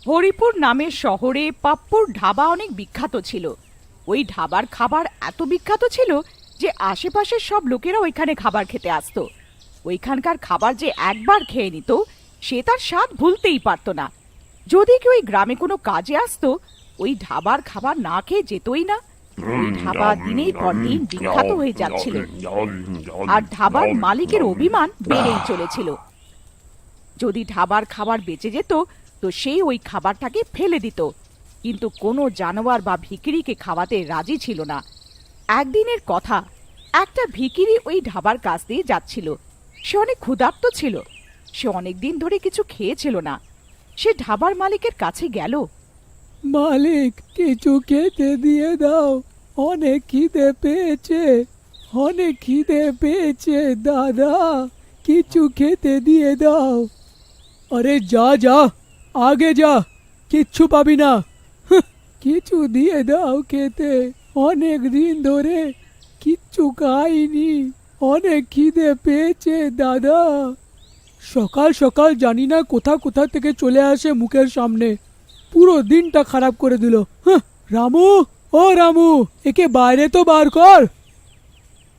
হরিপুর নামের শহরে পাপ্পুর ধাবা অনেক বিখ্যাত ছিল। ওই ধাবার খাবার এত বিখ্যাত ছিল যে আশেপাশের সব লোকেরা ওইখানে খাবার খেতে আসতো। ওইখানকার খাবার যে একবার খেয়ে নিত সে তার স্বাদ ভুলতেই পারত না। যদি কেউ ওই গ্রামে কোনো কাজে আসতো ওই ধাবার খাবার না খেয়ে যেতই না। ওই ধাবা দিনের পর দিন বিখ্যাত হয়ে যাচ্ছিল আর ধাবার মালিকের অভিমান বেড়েই চলেছিল। যদি ধাবার খাবার বেঁচে যেত তো সেই ওই খাবারটাকে ফেলে দিত, কিন্তু কোনো জানোয়ার বা ভিখিরিকে খাওয়াতে রাজি ছিল না। একদিনের কথা, একটা ভিখিরি ওই ধাবার কাছ দিয়ে যাচ্ছিল। সে অনেক ক্ষুধার্ত ছিল, সে অনেক দিন ধরে কিছু খেয়েছিল না। সে ধাবার মালিকের কাছে গেল। মালিক, কিছু খেতে দিয়ে দাও, অনেক খিদে পেয়েছে, অনেক খিদে পেয়েছে দাদা, কিছু খেতে দিয়ে দাও। আরে যা যা, আগে যা, কিচ্ছু পাবি না। কিছু দিয়ে দাও খেতে, অনেক দিন ধরে কিচ্ছু খাইনি, অনেক খিদে পেয়েছে দাদা। সকাল সকাল জানি না কোথা কোথা থেকে চলে আসে মুখের সামনে, পুরো দিনটা খারাপ করে দিল। রামু, ও রামু, একে বাইরে তো বার কর।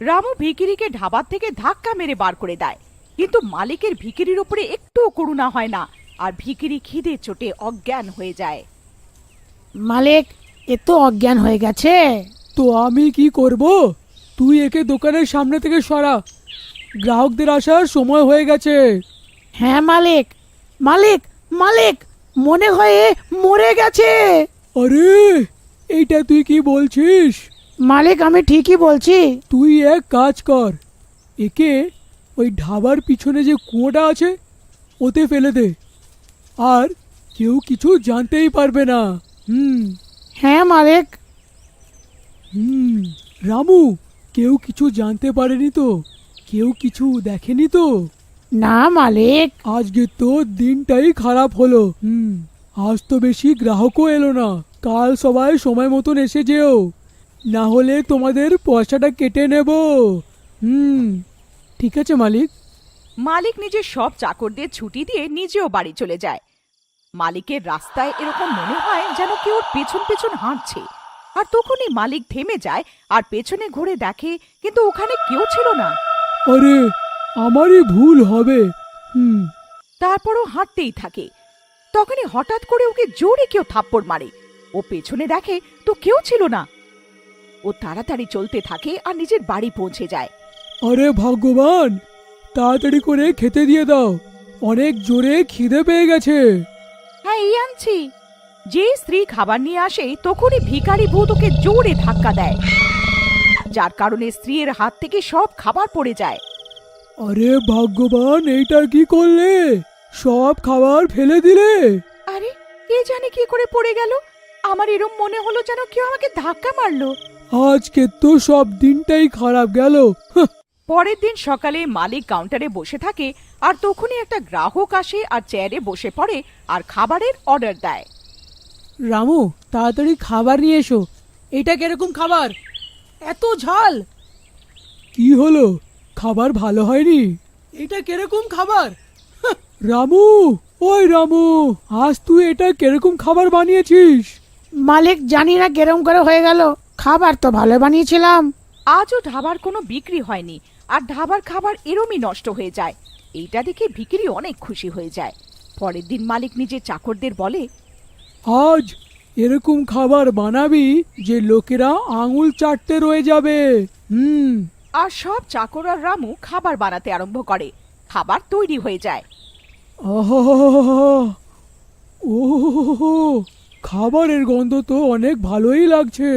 রামু ভিখিরিকে ধাবার থেকে ধাক্কা মেরে বার করে দেয়, কিন্তু মালিকের ভিখিরির উপরে একটুও করুণা হয় না আর ভিখিরি খিদে চোটে অজ্ঞান হয়ে যায়। মালিক, এ তো অজ্ঞান হয়ে গেছে। তো আমি কি করব? তুই একে দোকানের সামনে থেকে সরা, গ্রাহকদের আসার সময় হয়ে গেছে। হ্যাঁ মালিক, মালিক, মালিক, মনে হয় এ মরে গেছে। আরে, এইটা তুই কি বলছিস? মালিক, আমি ঠিকই বলছি। তুই এক কাজ কর, একে ওই ধাবার পিছনে যে কুয়োটা আছে ওতে ফেলে দে, আর কেউ কিছু জানতেই পারবে না। হ্যাঁ মালিক। রামু, কেউ কিছু জানতে পারেনি তো? কেউ কিছু দেখেনি তো? না মালিক। আজকে তো দিনটাই খারাপ হলো। আজ তো বেশি গ্রাহকও এলো না। কাল সবাই সময় মতন এসে যেও, না হলে তোমাদের পয়সাটা কেটে নেব। ঠিক আছে মালিক। মালিক নিজের সব চাকরদের ছুটি দিয়ে নিজেও বাড়ি চলে যায়। মালিকের রাস্তায় এরকম মনে হয় যেন কেউ ওর পেছন পেছন হাঁটছে, আর তখনই মালিক থেমে যায় আর পেছনে ঘুরে দেখে কিন্তু ওখানে কেউ ছিল না। আরে, আমারই ভুল হবে। তারপরও হাঁটতেই থাকে। তখনই হঠাৎ করে ওকে জোরে কেউ থাপ্পড় মারে। ও পেছনে দেখে তো কেউ ছিল না। ও তাড়াতাড়ি চলতে থাকে আর নিজের বাড়ি পৌঁছে যায়। আরে ভগবান, তাড়াতাড়ি করে খেতে দিয়ে দাও, অনেক জোরে খিদে পেয়ে গেছে। হ্যাঁ, এই আনছি। যে স্ত্রী খাবার নিয়ে আসে তখনই ভিখারি ভূত ওকে জোরে ধাক্কা দেয়, যার কারণে স্ত্রীর হাত থেকে সব খাবার পড়ে যায়। আরে ভগবান, এইটা কি করলে? সব খাবার ফেলে দিলে? আরে, কে জানে কি করে পড়ে গেল। আমার এরম মনে হলো যেন কেউ আমাকে ধাক্কা মারলো। আজকে তো সব দিনটাই খারাপ গেল। পরের দিন সকালে মালিক কাউন্টারে বসে থাকে আর তখনই একটা গ্রাহক আসে আর চেয়ারে বসে পড়ে আর খাবারের অর্ডার দেয়। রামু, তাড়াতাড়ি খাবার নিয়ে এসো। এটা কিরকম খাবার? এত ঝাল। কি হলো, খাবার ভালো হয়নি? এটা কিরকম খাবার? রামু, ওই রামু, আজ তুই এটা কিরকম খাবার বানিয়েছিস? মালিক, জানি না কেরম করে হয়ে গেল, খাবার তো ভালো বানিয়েছিলাম। আজও ধাবার কোনো বিক্রি হয়নি আর ধাবার খাবার এরমই নষ্ট হয়ে যায়। এইটা দেখে ভিখিরি অনেক খুশি হয়ে যায়। পরের দিন মালিক নিজের চাকরদের বলে, আজ এরকম খাবার বানাবি যে লোকেরা আঙুল চাটতে রয়ে যাবে। আর সব চাকর আর রামু খাবার বানাতে আরম্ভ করে। খাবার তৈরি হয়ে যায়। ও, খাবারের গন্ধ তো অনেক ভালোই লাগছে।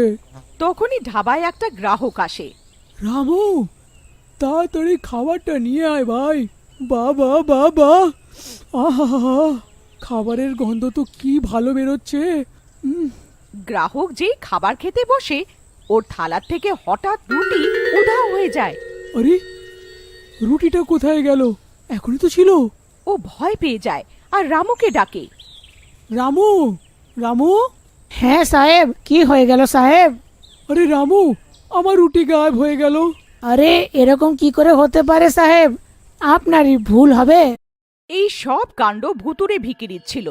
তখনই ধাবায় একটা গ্রাহক আসে। রামু, তাড়াতাড়ি খাবারটা নিয়ে আয় ভাই। বাবা বাবা, আহা, খাবারের গন্ধ তো কি ভালো বেরোচ্ছে। গ্রাহক যেই খাবার খেতে বসে ওর থালার থেকে হঠাৎ রুটি উধাও হয়ে যায়। আরে, রুটিটা কোথায় গেল? এখনই তো ছিল। ও ভয় পেয়ে যায় আর রামুকে ডাকে। রামু, রামু। হ্যাঁ সাহেব, কি হয়ে গেল সাহেব? আরে রামু, আমার রুটি গায়েব হয়ে গেল। আরে, এরকম কি করে হতে পারে সাহেব? আপনারই ভুল হবে। এই সব কাণ্ড ভুতুড়ে ভিখিরির ছিল।